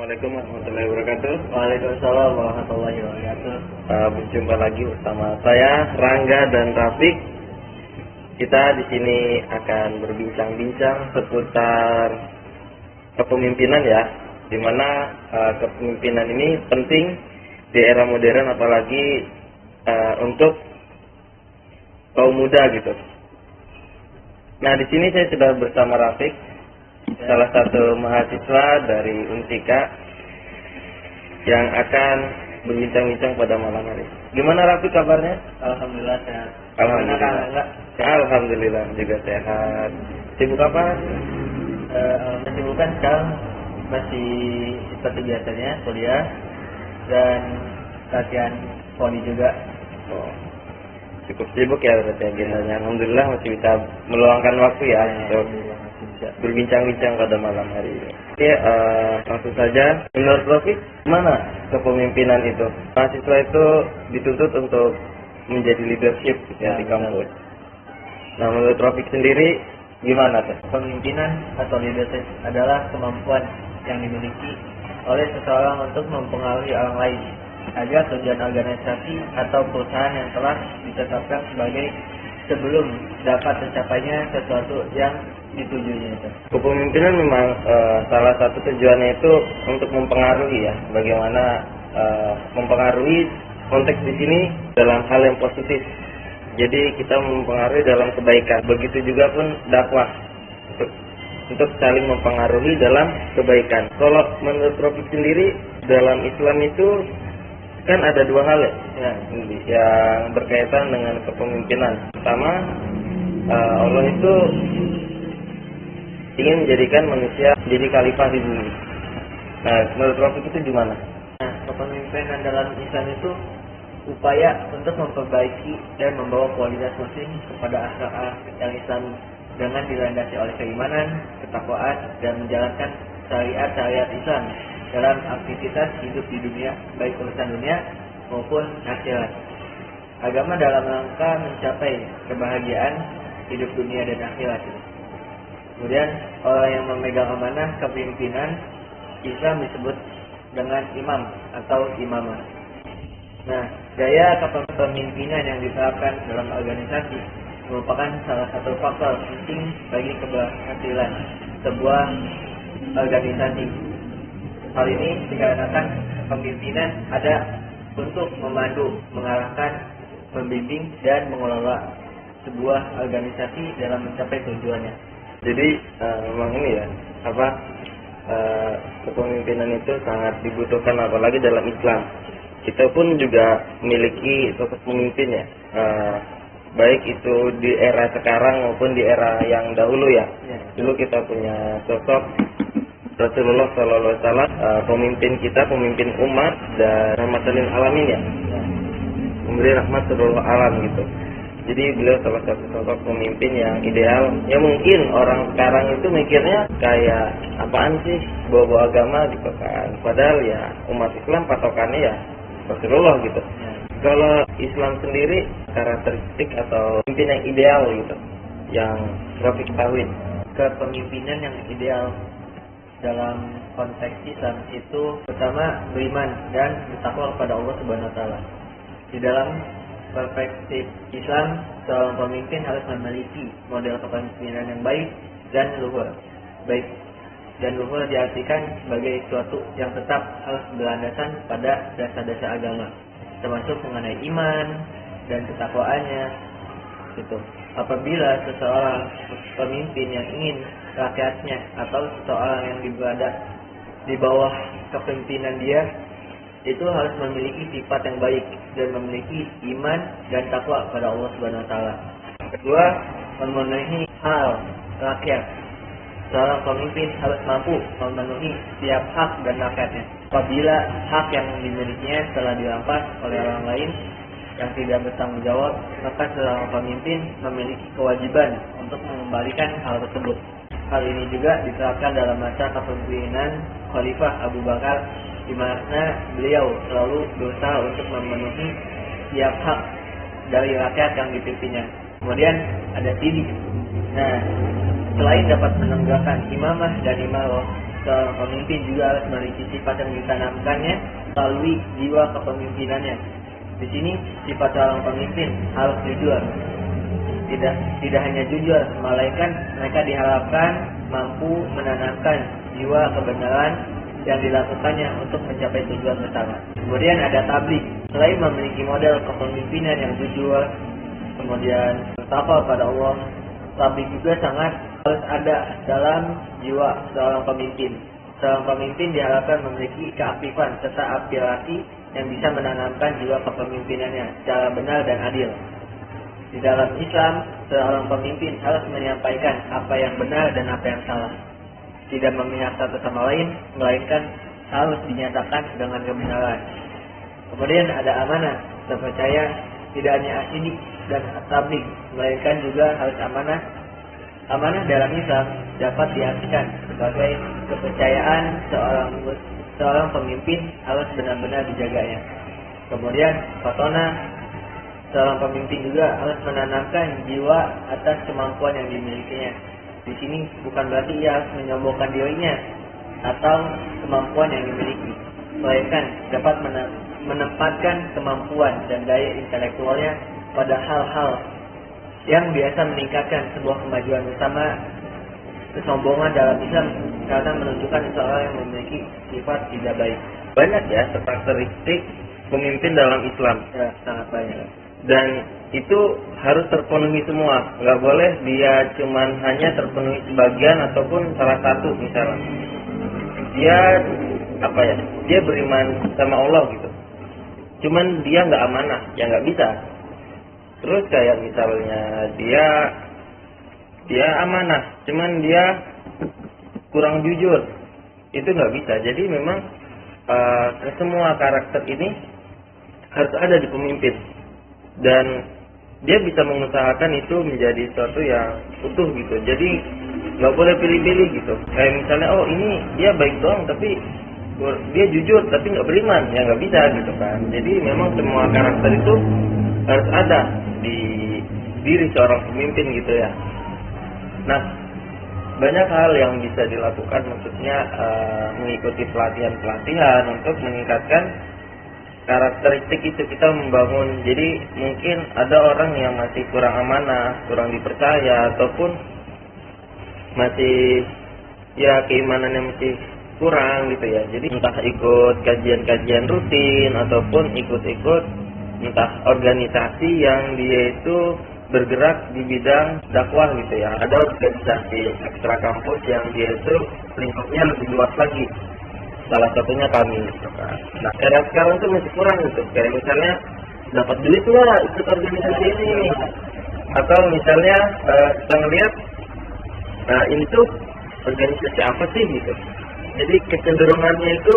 Assalamualaikum warahmatullahi wabarakatuh. Waalaikumsalam warahmatullahi wabarakatuh. Berjumpa lagi bersama saya Rangga dan Rafiq. Kita di sini akan berbincang-bincang seputar kepemimpinan ya, dimana kepemimpinan ini penting di era modern, apalagi untuk kaum muda gitu. Nah, di sini saya sudah bersama Rafiq, salah satu mahasiswa dari Unsika yang akan berbincang-bincang pada malam hari. Gimana Rafiq kabarnya? Alhamdulillah sehat. Alhamdulillah. Alhamdulillah juga sehat. Sibuk apa? Kesibukan sekarang masih seperti biasanya kuliah dan latihan poli juga. Oh, cukup sibuk ya berarti agendanya. Alhamdulillah masih bisa meluangkan waktu ya untuk berbincang-bincang pada malam hari ini. Oke, langsung saja. Menurut Rafiq, mana kepemimpinan itu? Mahasiswa itu dituntut untuk menjadi leadership ya, di kampus. Nah, menurut Rafiq sendiri gimana tuh? Pemimpinan atau leadership adalah kemampuan yang dimiliki oleh seseorang untuk mempengaruhi orang lain agar tujuan organisasi atau perusahaan yang telah ditetapkan sebagai sebelum dapat tercapainya sesuatu yang ditujunya itu. Kepemimpinan memang salah satu tujuannya itu untuk mempengaruhi ya, bagaimana mempengaruhi konteks di sini dalam hal yang positif. Jadi kita mempengaruhi dalam kebaikan. Begitu juga pun dakwah untuk saling mempengaruhi dalam kebaikan. Kalau menurut Rafiq sendiri, dalam Islam itu kan ada dua hal ya, yang berkaitan dengan kepemimpinan. Pertama, Allah itu ingin menjadikan manusia menjadi khalifah di bumi. Nah, menurut Rafiq itu gimana? Nah, kepemimpinan dalam Islam itu upaya untuk memperbaiki dan membawa kualitas muslim kepada akhlak yang Islam dengan dilandasi oleh keimanan, ketakwaan, dan menjalankan syariat-syariat Islam dalam aktivitas hidup di dunia, baik urusan dunia maupun akhirat. Agama dalam rangka mencapai kebahagiaan hidup dunia dan akhirat. Kemudian orang yang memegang amanah kepemimpinan Islam disebut dengan imam atau imamah. Nah, gaya kepemimpinan yang diterapkan dalam organisasi merupakan salah satu faktor penting bagi keberhasilan sebuah organisasi. Hal ini dikarenakan kepemimpinan ada untuk memandu, mengarahkan, membimbing, dan mengelola sebuah organisasi dalam mencapai tujuannya. Jadi memang ini ya, kepemimpinan itu sangat dibutuhkan, apalagi dalam Islam. Kita pun juga memiliki sosok pemimpin ya, baik itu di era sekarang maupun di era yang dahulu ya. Dulu kita punya sosok Rasulullah SAW, pemimpin kita, pemimpin umat dan rahmatul alamin ya, memberi rahmat seluruh alam gitu. Jadi beliau salah satu sosok pemimpin yang ideal. Ya mungkin orang sekarang itu mikirnya kayak apaan sih, bawa-bawa agama gitu kan. Padahal ya umat Islam patokannya ya Rasulullah gitu. Kalau Islam sendiri karakteristik atau pemimpin yang ideal gitu, yang Rafiq ketahui. Kepemimpinan yang ideal dalam konteks Islam itu pertama beriman dan bertakwa kepada Allah Subhanahu wa taala. Di dalam perspektif Islam, seorang pemimpin harus memiliki model kepemimpinan yang baik dan luhur. Baik dan luhur diartikan sebagai sesuatu yang tetap harus berlandasan pada dasar-dasar agama, termasuk mengenai iman dan ketakwaannya. Gitu. Apabila seseorang pemimpin yang ingin rakyatnya atau seseorang yang berada di bawah kepemimpinan dia itu harus memiliki sifat yang baik dan memiliki iman dan takwa kepada Allah Subhanahu wa taala. Kedua, memenuhi hal rakyat. Seorang pemimpin harus mampu memenuhi setiap hak dan rakyatnya. Apabila hak yang dimilikinya telah dirampas oleh orang lain yang tidak bertanggung jawab, maka seorang pemimpin memiliki kewajiban untuk mengembalikan hal tersebut. Hal ini juga diterapkan dalam masa kepemimpinan Khalifah Abu Bakar, di mana beliau selalu berusaha untuk memenuhi setiap hak dari rakyat yang dipimpinnya. Kemudian ada sidik. Nah, selain dapat menegakkan imamah dan imarah, seorang pemimpin juga harus memiliki sifat yang ditanamkannya melalui jiwa kepemimpinannya. Di sini sifat seorang pemimpin harus jujur. Tidak hanya jujur, melainkan mereka diharapkan mampu menanamkan jiwa kebenaran yang dilakukannya untuk mencapai tujuan bersama. Kemudian ada tabligh. Selain memiliki model kepemimpinan yang jujur, kemudian bertakwa pada Allah, tabligh juga sangat harus ada dalam jiwa seorang pemimpin. Seorang pemimpin diharapkan memiliki keaktifan serta aspirasi yang bisa menanamkan jiwa kepemimpinannya secara benar dan adil. Di dalam Islam, seorang pemimpin harus menyampaikan apa yang benar dan apa yang salah. Tidak memihak satu sama lain, melainkan harus dinyatakan dengan kebenaran. Kemudian ada amanah, terpercaya tidak hanya asidik dan tabligh, melainkan juga harus amanah. Amanah dalam Islam dapat diartikan sebagai kepercayaan seorang pemimpin harus benar-benar dijaganya. Kemudian fatona, seorang pemimpin juga harus menanamkan jiwa atas kemampuan yang dimilikinya. Di sini bukan berarti ia harus menyombongkan dirinya atau kemampuan yang dimiliki, melainkan dapat menempatkan kemampuan dan daya intelektualnya pada hal-hal yang biasa meningkatkan sebuah kemajuan bersama. Kesombongan dalam Islam karena menunjukkan seseorang yang memiliki sifat tidak baik. Banyak ya karakteristik pemimpin dalam Islam. Ya, sangat banyak. Dan itu harus terpenuhi semua. Nggak boleh dia cuman hanya terpenuhi sebagian ataupun salah satu misalnya. Dia dia beriman sama Allah gitu. Cuman dia nggak amanah, ya nggak bisa. Terus kayak misalnya dia amanah, cuman dia kurang jujur, itu nggak bisa. Jadi memang semua karakter ini harus ada di pemimpin, dan dia bisa mengusahakan itu menjadi sesuatu yang utuh gitu. Jadi nggak boleh pilih-pilih gitu. Kayak misalnya, oh ini dia baik doang, tapi dia jujur tapi nggak beriman, ya nggak bisa gitu kan. Jadi memang semua karakter itu harus ada di diri seorang pemimpin gitu ya. Nah, banyak hal yang bisa dilakukan, maksudnya mengikuti pelatihan-pelatihan untuk meningkatkan karakteristik itu, kita membangun. Jadi mungkin ada orang yang masih kurang amanah, kurang dipercaya, ataupun masih ya keimanannya masih kurang gitu ya. Jadi entah ikut kajian-kajian rutin ataupun ikut-ikut entah organisasi yang dia itu bergerak di bidang dakwah gitu ya. Ada organisasi ekstra kampus yang dia itu lingkupnya lebih luas lagi. Salah satunya kami gitu kan. Nah, era sekarang tuh masih kurang gitu. Kayak misalnya dapat duit nggak ikut organisasi ini, atau misalnya kita ngeliat ini tuh organisasi apa sih gitu. Jadi kecenderungannya itu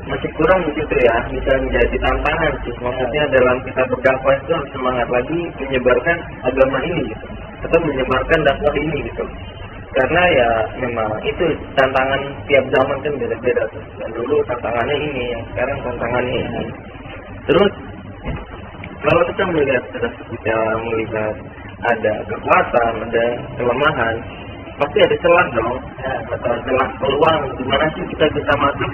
masih kurang begitu ya, bisa menjadi tantangan sih. Maksudnya dalam kita berdakwah itu harus semangat lagi menyebarkan agama ini gitu, atau menyebarkan dakwah ini gitu. Karena ya memang itu tantangan tiap zaman kan beda-beda tuh. Dan dulu tantangannya ini, yang sekarang tantangannya ini. Terus kalau kita melihat ada kekuatan, ada kelemahan, pasti ada celah dong, atau celah peluang gimana sih kita bisa masuk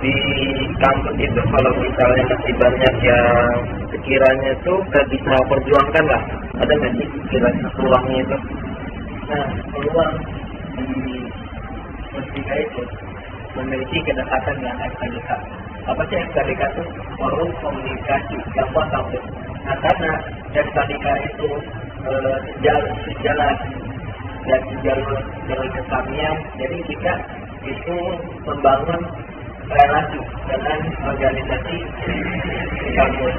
di kampus itu. Kalau misalnya masih banyak yang sekiranya tuh kita bisa perjuangkan lah, ada nggak sih kira-kira peluangnya itu? Nah, peluang di Mustika itu memiliki kedekatan dengan FKDK. Apa sih FKDK itu? Forum Komunikasi Dakwah Kampus. Nah, karena FKDK itu sejalan dan jalur kesamian, jadi kita itu membangun relasi dengan organisasi di kampus.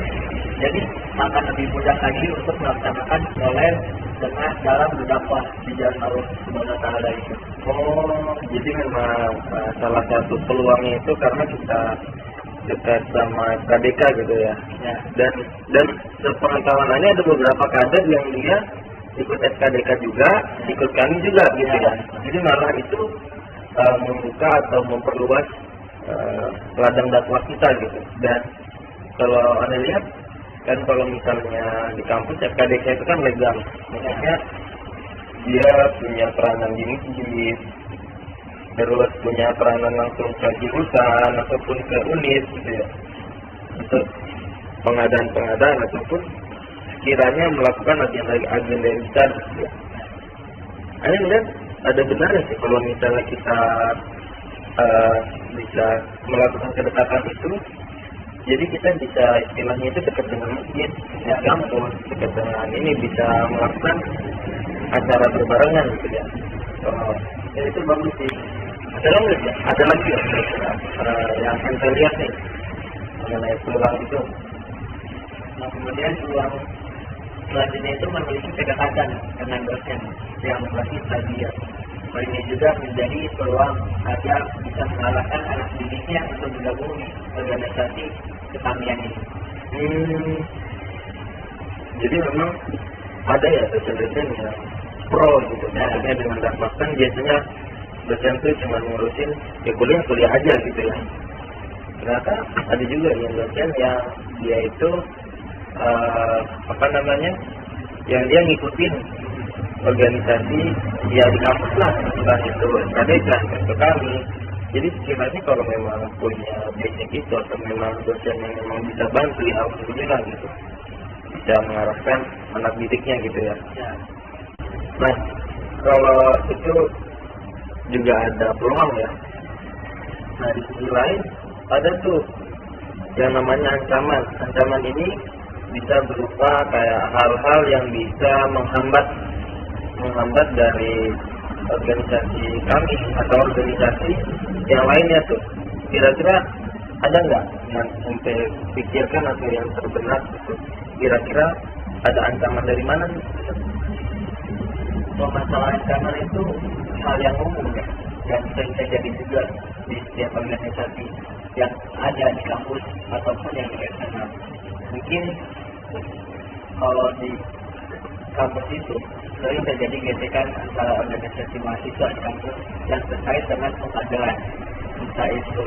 Jadi akan lebih mudah lagi untuk melaksanakan toler dengan dalam berdakwah di jalan Allah Subhanahu wa Ta'ala itu. Oh, jadi memang salah satu peluangnya itu karena kita dekat sama KDK gitu ya. Ya. Dan sepengetahuannya ada beberapa kader yang dia ikut SKDK juga, ikut kami juga gitu ya. Jadi malah itu membuka atau memperluas ladang dakwah kita gitu. Dan kalau Anda lihat kan, kalau misalnya di kampus FKDK itu kan legal, maksudnya dia punya peranan di masjid, terus punya peranan langsung ke jurusan ataupun ke unit gitu ya, untuk pengadaan ataupun sekiranya melakukan agenda yang besar gitu ya. Anda melihat ada benarnya sih kalau misalnya kita bisa melakukan kedekatan itu, jadi kita bisa istilahnya itu dekat dengan masjid, ya kampus, dekat dengan ini bisa melakukan acara berbarengan gitu ya. Ya itu bagus sih. Ada lagi ya, yang saya lihat nih mengenai peluang itu. Nah, kemudian peluang selanjutnya itu memiliki kedekatan dengan dosen yang berbasis tarbiyah. Hal ini juga menjadi peluang agar bisa mengalahkan anak didiknya untuk bergabung di organisasi ketamian ini. Jadi memang ada ya dosen-dosen yang pro gitu, maksudnya dengan bahkan biasanya dosen itu cuma ngurusin ya kuliah aja gitu ya. Ternyata ada juga yang dosen yang dia itu yang dia ngikutin organisasi ya di kampus lah, entah itu SKDK atau kami. Jadi sekiranya kalau memang punya basic itu atau memang dosen yang memang bisa bantu ya alhamdulillah gitu, bisa mengarahkan anak didiknya gitu ya. Nah, kalau itu juga ada peluang ya. Nah, di sisi lain ada tuh yang namanya ancaman. Ancaman ini bisa berupa kayak hal-hal yang bisa menghambat dari organisasi kami atau organisasi yang lainnya tuh. Kira-kira ada nggak yang sampai pikirkan atau yang terbenak gitu? Kira-kira ada ancaman dari mana sih? Masalah ancaman itu hal yang umum ya, dan sering terjadi juga di setiap organisasi yang ada di kampus ataupun yang di eksternal. Mungkin kalau di kampus itu sering terjadi gesekan antara organisasi mahasiswa di kampus yang terkait dengan pengkaderan, entah itu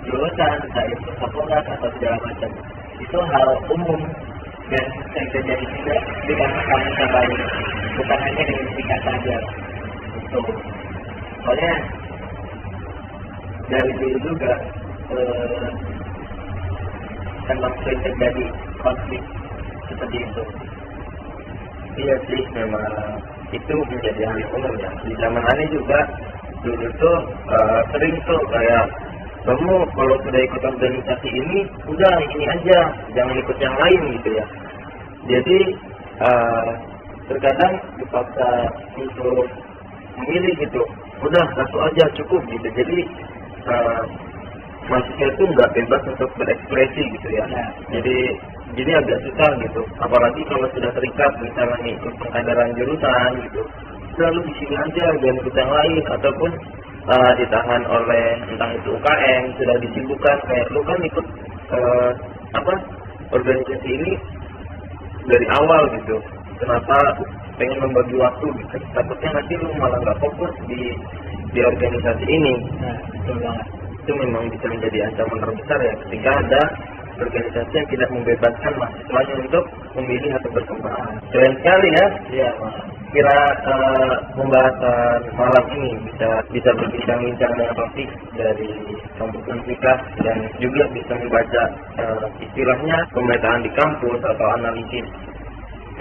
jurusan, entah itu fakultas atau segala macam. Itu hal umum dan sering terjadi juga di kampus yang lain, bukan hanya di Unika saja. Soalnya dari dulu juga memang sering terjadi konflik seperti itu. Iya sih, memang itu menjadi hal yang umum ya. Di zaman ini juga dulu tuh sering tuh kayak kamu kalau sudah ikut organisasi ini, udah ini aja, jangan ikut yang lain gitu ya. Jadi terkadang dipaksa untuk memilih gitu, udah satu aja cukup gitu. Jadi mahasiswa itu nggak bebas untuk berekspresi gitu ya. Jadi agak susah gitu. Apalagi kalau sudah terikat misalnya nih ikut pengkaderan jurusan gitu, selalu di sini aja jangan ikut yang lain, ataupun ditahan oleh entah itu UKM, sudah disibukkan kayak lu kan ikut organisasi ini dari awal gitu, kenapa pengen membagi waktu gitu, takutnya nanti lu malah nggak fokus di organisasi ini. Nah, betul banget. Itu memang bisa menjadi ancaman terbesar ya ketika ada organisasi yang tidak membebaskan mahasiswanya untuk memilih atau berkembang. Keren sekali ya. Iya, Kira pembahasan malam ini bisa berbincang-bincang dengan topik dari kampus Unika dan juga bisa membaca istilahnya pemetaan di kampus atau analisis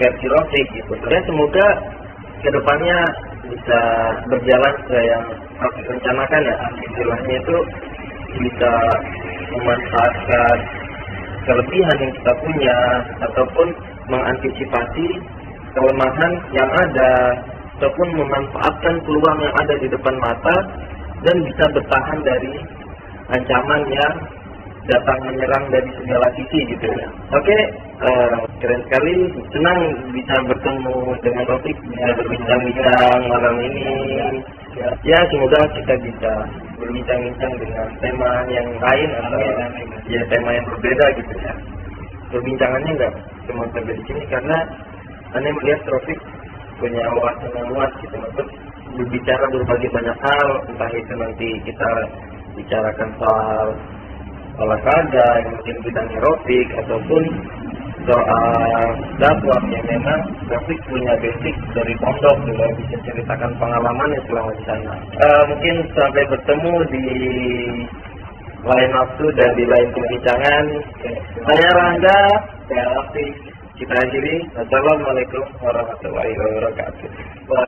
versi Rofik gitu. Dan semoga kedepannya bisa berjalan sesuai yang Rofik rencanakan ya. Istilahnya itu bisa memanfaatkan kelebihan yang kita punya ataupun mengantisipasi kelemahan yang ada ataupun memanfaatkan peluang yang ada di depan mata dan bisa bertahan dari ancaman yang datang menyerang dari segala sisi gitu ya. Oke, keren sekali, senang bisa bertemu dengan Rofik, bisa berbincang-bincang malam ini. Ya, semoga kita bisa berbincang-bincang dengan tema yang lain atau ya tema yang berbeda gitu ya. Perbincangannya nggak cuma sampai di sini karena Anda melihat Rofik punya wawasan yang luas gitu untuk berbicara berbagai banyak hal, entah itu nanti kita bicarakan soal olahraga yang mungkin bidangnya Rofik ataupun soal dakwah yang memang Taufik punya basic dari pondok juga bisa ceritakan pengalamannya selama di sana. Mungkin sampai bertemu di lain waktu dan di lain perbincangan. Saya Rangga, saya Rafi. Kita akhiri. Assalamualaikum warahmatullahi wabarakatuh.